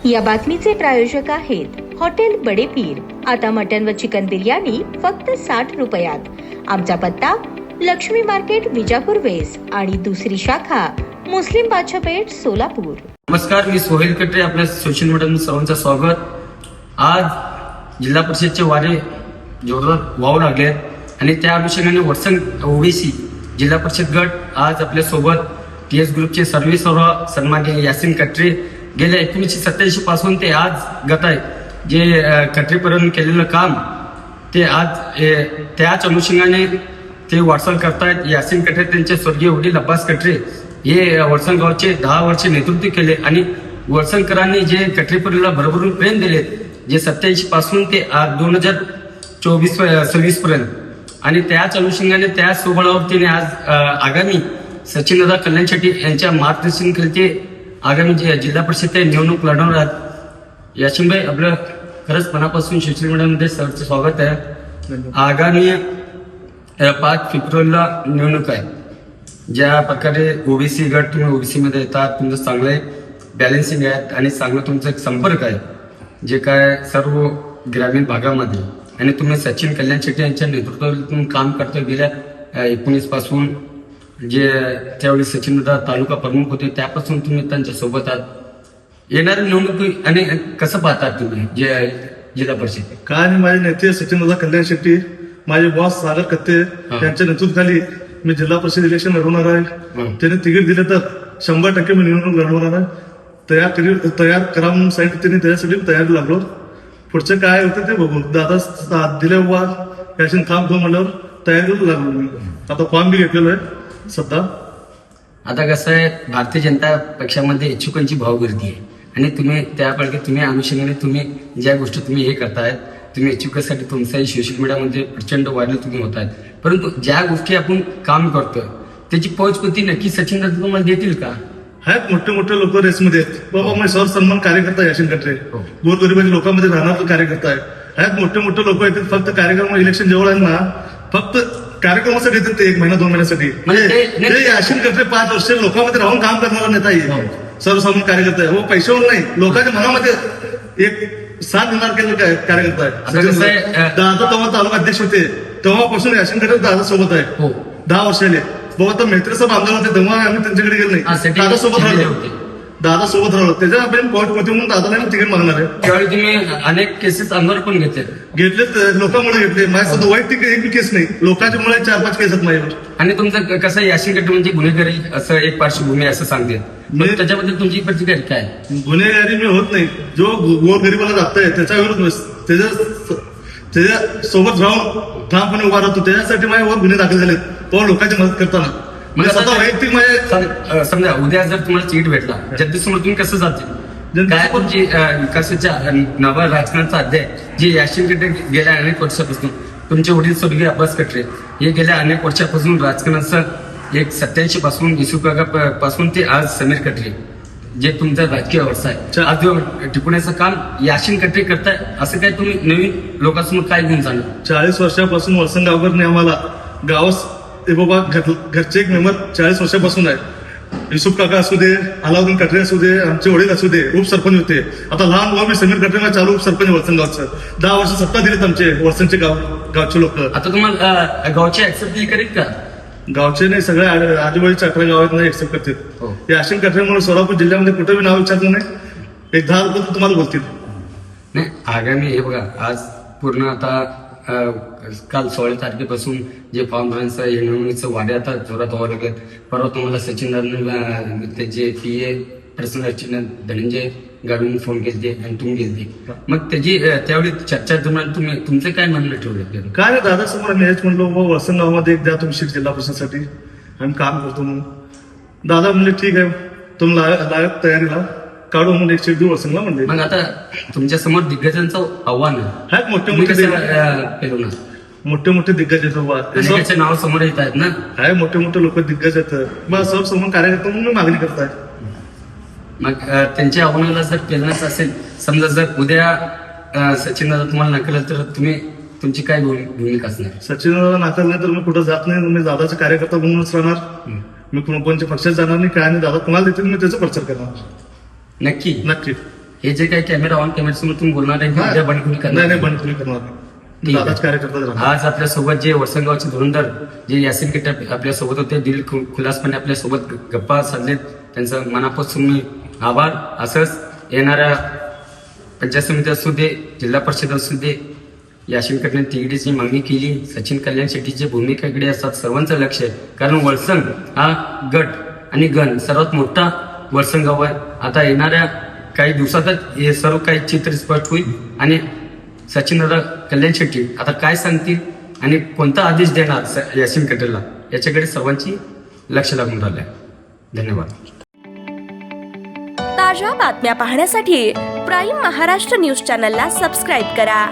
या बातमीचे प्रायोजक आहेत हॉटेल बडे पीर। आता मटन व चिकन बिर्याणी फक्त 60 रुपयात। आमचा पत्ता लक्ष्मी मार्केट विजापूर वेस्ट आणि दुसरी शाखा मुस्लिम बादशाहपेठ सोलापूर। नमस्कार, मी सोहेल कटरे, आपल्या सोशल मीडियामध्ये सर्वांचं स्वागत। आज जिल्हा परिषदचे वारे जोरदार वाहू लागले आणि त्या अनुषंगाने वडसंग ओबीसी जिल्हा परिषद गट आज आपल्या सोबत टीएस ग्रुपचे सर्व सन्माननीय यासिन कटरे गेल्या 1987 पासून ते आज गत आहे जे कटरेपर्यंत केलेलं काम ते आज त्याच अनुषंगाने ते वाटचाल करतायत। यासिन कटरे त्यांचे स्वर्गीय वडील अब्बास कटरे हे वडसंग गावचे 10 वर्ष नेतृत्व केले आणि वडसंगकरांनी जे कटरेपुरीला भरभरून प्रेम दिले जे 87 पासून ते 2024-26 पर्यंत आणि त्याच अनुषंगाने त्या सोबळावरतीने आज आगामी सचिनदादा कल्याण शेट्टी यांच्या मार्गदर्शन ते आगामी जिल्हा परिषद निवडणूक लढवणार आहेत। याशिवाय आपलं खरंच मनापासून सोशल मीडियामध्ये सरचं स्वागत आहे। आगामी 5 फेब्रुवारीला निवडणूक आहे। ज्या प्रकारे ओबीसी गट तुम्ही ओबीसी मध्ये येतात, तुमचं चांगलं बॅलन्सिंग आहे आणि चांगलं तुमचा एक संपर्क आहे जे काय सर्व ग्रामीण भागामध्ये आणि तुम्ही सचिन कल्याण शेट्टी यांच्या नेतृत्वातून काम करता गेल्या 19 पासून जे त्यावेळी सचिनदादा तालुका प्रमुख होते त्यापासून तुम्ही त्यांच्या सोबत आहात। येणारी निवडणूक आणि कसं पाहतात तुम्ही जे जिल्हा परिषद? काय नाही, माझे नेते सचिनदादा कल्याण शेट्टी, माझे बॉस सागर कत्ते यांच्या नेतृत्वाखाली मी जिल्हा परिषद इलेक्शन लढवणार आहे। त्याने तिकीट दिले तर 100% मी निवडणूक लढवणार आहे। तयार करा म्हणून सांगितलं त्यांनी, त्याच्यासाठी तयारी लागलो। पुढचं काय होतं ते बघू। दादा साथ दिले वा याशी थांब तो म्हणल्यावर तयारीला लागलो मी। आता फॉर्म बी घेतलेलो आहे सध्या। आता कसं आहे, भारतीय जनता पक्षामध्ये इच्छुकांची भावगर्दी आहे आणि तुम्ही त्यापैकी तुम्ही अनुषंगाने तुम्ही ज्या गोष्टी तुम्ही हे करतायत, तुम्ही इच्छुकासाठी तुमचाही सोशल मीडियामध्ये प्रचंड व्हायरल तुम्ही होत आहेत, परंतु ज्या गोष्टी आपण काम करतोय त्याची पोचपती नक्की सचिन दादा तुम्हाला देतील का? आहेत मोठे मोठे लोक रेसमध्ये आहेत बाबा। मी सर सन्मान कार्यकर्ता याशिन कटरे, गोरगरिबाच्या लोकांमध्ये राहणार कार्यकर्ता आहे। आहेत मोठे मोठे लोक येतात, फक्त कार्यक्रम इलेक्शन जवळ आहे ना, फक्त कार्यक्रमासाठी येतात ते 1 महिना 2 महिन्यासाठी। म्हणजे याशिन कटरे 5 वर्ष लोकांमध्ये राहून काम करणारा नेता आहे, सर्वसामान्य कार्यकर्ता आहे। पैशावर नाही, लोकांच्या मनामध्ये एक साथ देणार केलेला कार्यकर्ता आहे। दादा तेव्हा तालुका अध्यक्ष होते, तेव्हापासून याशिन कटरे दादा सोबत आहे 10 वर्षाले। बाबा तर मैत्री साहेब आमदार होते तेव्हा आम्ही त्यांच्याकडे गेलो नाही, दादा सोबत राहिलो, दादा सोबत राहिलो। त्याच्या आपण पॉईंट होते म्हणून दादाला तिकीट मागणार आहे। त्यावेळी तुम्ही अनेक केसेस अंगावर पण घेतलेत लोकांमुळे घेतले। माझ्यासोबत वैयक्तिक एक केस नाही, लोकांच्या मुळे 4-5 केस आहेत माझ्यावर। आणि तुमचं कसं याशिन कटरे म्हणजे गुन्हेगारी असं एक पार्श्वभूमी असं सांगते, त्याच्याबद्दल तुमची प्रतिक्रिया काय? गुन्हेगारी मी होत नाही, जो गोरगरिबाला जातोय त्याच्या विरुद्ध त्याच्या सोबत राहून ठामपणे उभा राहतो, त्याच्यासाठी माझ्यावर गुन्हे दाखल झालेत पण लोकांची मदत करताना। स्वतः वैयक्तिक माझे समजा उद्या जर तुम्हाला सीट भेटला जनतेसमोर तुम्ही कसं जातील? काय तुमची विकासाच्या नवा राजकारणाचा अध्याय जे याशिन कटरे गेल्या अनेक वर्षापासून, तुमचे वडील स्वर्गीय अब्बास कटरे हे गेल्या अनेक वर्षापासून राजकारणाचं एक 87 पासून पासून ते आज समीर कटरे जे तुमचा राजकीय व्यवसाय आज टिकवण्याचं काम याशिन कटरे करताय, असं काय तुम्ही नवीन लोकांसमोर काय घेऊन जाणार? 40 वर्षापासून वडसंग गावकरने आम्हाला गावास बाबा घरचे एक मेंबर 40 वर्षापासून आहे। युसुफ काका असू दे, अलाउद्दीन कटरे असू दे, आमचे वडील असू दे, उपसरपंच होते। आता लहान भाऊ मी समीर कटरे चालू उपसरपंच वडसंग गावचं 10 वर्ष सत्ता दिलीत आमचे वडसंगचे गावचे लोक। आता तुम्हाला गावचे ऍक्सेप्ट दिली करीत का? गावचे नाही, सगळे आजूबाजूच्या 11 गावात नाही ऍक्सेप्ट करतात। याशिन कटरे म्हणून सोलापूर जिल्ह्यामध्ये कुठे बी नाव विचारलं नाही, एक 10 रुपये तुम्हाला बोलतील नाही। आगामी हे बघा, आज पूर्ण आता काल 16 तारखेपासून जे फॉर्म भरायचं हे निवडणुकीचं वाडे आता जोरात व्हावं लागेल। परवा तुम्हाला सचिन दादा त्याचे PA पर्सनल अर्चना धनंजय गाडून फोन केले आणि तुम्ही गेलते, मग त्याची त्यावेळी चर्चा दरम्यान तुमचं काय म्हणणं ठेवलं? काय नाही, दादा समोर आम्ही हेच म्हणलो वडसंग गावामध्ये एक द्या तुम्ही सीट जिल्हा परिषदेसाठी, आम्ही काम करतो म्हणून। दादा म्हणले ठीक आहे, तुम्ही लायक तयारीला काढू म्हणून एक सीट देऊ वडसंगला म्हणले। मग आता तुमच्या समोर दिग्गजांचं आव्हान आहे, मोठे मोठे दिग्गज आहेत, नाव समोर येत आहेत ना, आहे मोठे मोठे लोक दिग्गज आहेत। मग सर्व समोर कार्यकर्ता म्हणून मागणी करताय। मग त्यांच्या आव्हानाला जर पेलण्याचं असेल, समजा जर उद्या सचिन दादा तुम्हाला नाकारलं तर तुमची काय भूमिका असणार? सचिन दादा नाकारलं तर मी कुठं जात नाही, मी दादाचा कार्यकर्ता म्हणूनच राहणार। मी कोणत्या पक्षात जाणार नाही, काय नाही। दादा कोणाला देतील मी त्याचा प्रचार करणार। नक्की नक्की। हे जे काही कॅमेरा ऑन कॅमेऱ्यासमोर तुम्ही बोलणार आहे हा. उद्या बंडखोरी नाही करणार नाही बंद करणार ठीक आहे. दादाच कार्यकर्ता राहणार. आज आपल्या सोबत जे वसंतगावचे धुरंधर जे यासिन कट्टे आपल्या सोबत होते, दिल खुलासपणे आपल्या सोबत गप्पा साधलेत, त्यांचं मनापासून मी आभार. असंच येणाऱ्या पंचायत समिती असू दे, जिल्हा परिषद असू दे, यासिन कट्टे तिकीटीची मागणी केली. सचिन कल्याण शेट्टीची भूमिकेकडे असतात सर्वांचं लक्ष आहे, कारण वळसंग हा गट आणि गण सर्वात मोठा वळसंग गाव आहे. आता येणाऱ्या काही दिवसातच हे सर्व काही चित्र स्पष्ट होईल आणि सचिनदादा कल्याण शेट्टी आता काय सांगतील आणि कोणता आदेश देणार यासिन कट्टेला, याच्याकडे सर्वांची लक्ष लागून राहिलं आहे. धन्यवाद. ताज्या बातम्या पाहण्यासाठी प्राईम महाराष्ट्र न्यूज चॅनलला सबस्क्राईब करा.